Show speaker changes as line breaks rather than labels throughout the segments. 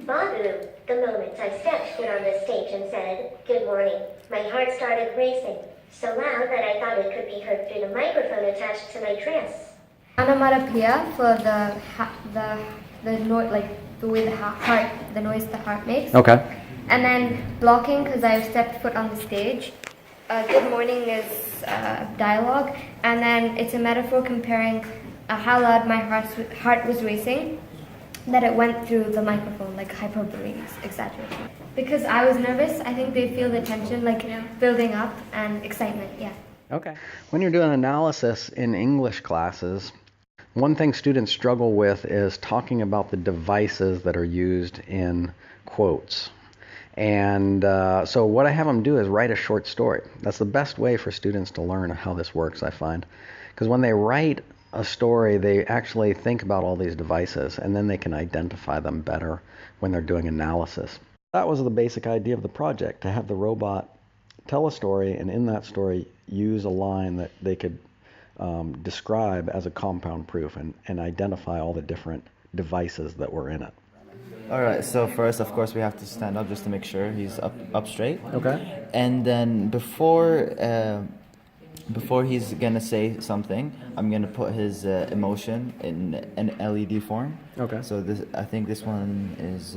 Babu, the moment I stepped foot on the stage and said, "Good morning," my heart started racing, so loud that I thought it could be heard through the microphone attached to my dress. Onomatopoeia for the noise, like the way the noise the heart makes.
Okay.
And then blocking because I've stepped foot on the stage. Good morning is dialogue, and then it's a metaphor comparing how loud my heart was racing, that it went through the microphone, like hyperbole, exaggeration. Because I was nervous, I think they feel the tension, like building up and excitement, yeah.
Okay. When you're doing analysis in English classes, one thing students struggle with is talking about the devices that are used in quotes. And so what I have them do is write a short story. That's the best way for students to learn how this works, I find. Because when they write a story, they actually think about all these devices, and then they can identify them better when they're doing analysis. That was the basic idea of the project, to have the robot tell a story, and in that story use a line that they could describe as a compound proof and identify all the different devices that were in it.
All right, so first, of course, we have to stand up just to make sure he's up straight.
Okay.
And then before he's gonna say something, I'm gonna put his emotion in an LED form.
Okay.
So I think this one is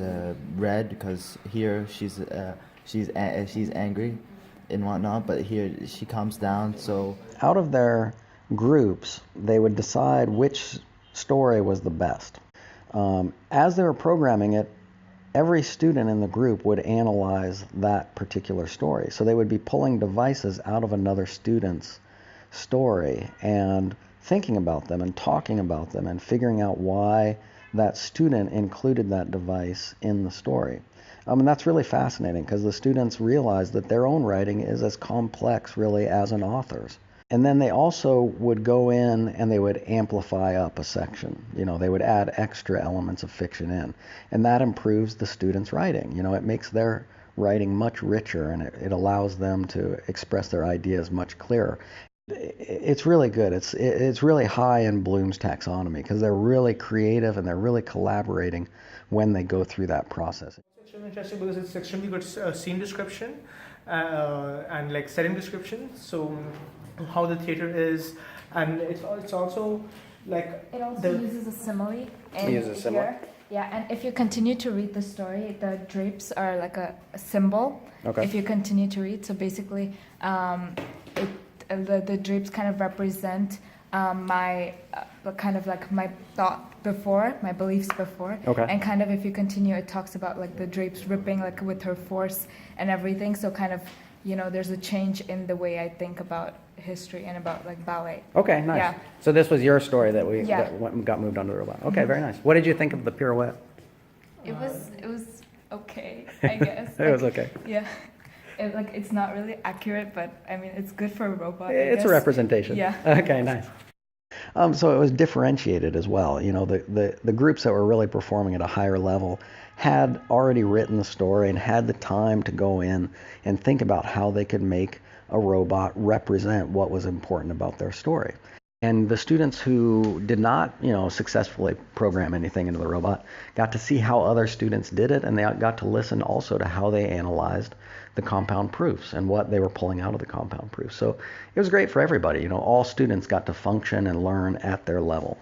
red because here she's angry and whatnot, but here she calms down. So
out of their groups, they would decide which story was the best. As they were programming it, every student in the group would analyze that particular story. So they would be pulling devices out of another student's story and thinking about them and talking about them and figuring out why that student included that device in the story. And that's really fascinating because the students realize that their own writing is as complex really as an author's. And then they also would go in and they would amplify up a section. They would add extra elements of fiction in. And that improves the students' writing. It makes their writing much richer, and it allows them to express their ideas much clearer. It's really good. It's really high in Bloom's taxonomy because they're really creative and they're really collaborating when they go through that process.
It's extremely interesting because it's extremely good scene description and like setting description. So how the theater is, and it's also like
it also uses a simile.
It uses a simile.
Yeah, and if you continue to read the story, the drapes are like a symbol.
Okay.
If you continue to read, so basically, the drapes kind of represent my kind of like my thought before, my beliefs before.
Okay.
And kind of if you continue, it talks about like the drapes ripping like with her force and everything. So kind of, there's a change in the way I think about history and about like ballet.
Okay, nice.
Yeah.
So this was your story that got moved onto the robot. Okay,
Mm-hmm.
very nice. What did you think of the pirouette?
It was okay, I guess.
It was okay.
Yeah. It's not really accurate, but I mean it's good for a robot.
It's a representation.
Yeah.
Okay, nice. So it was differentiated as well. The groups that were really performing at a higher level had already written the story and had the time to go in and think about how they could make a robot represent what was important about their story. And the students who did not, successfully program anything into the robot got to see how other students did it, and they got to listen also to how they analyzed the compound proofs and what they were pulling out of the compound proofs. So it was great for everybody. All students got to function and learn at their level.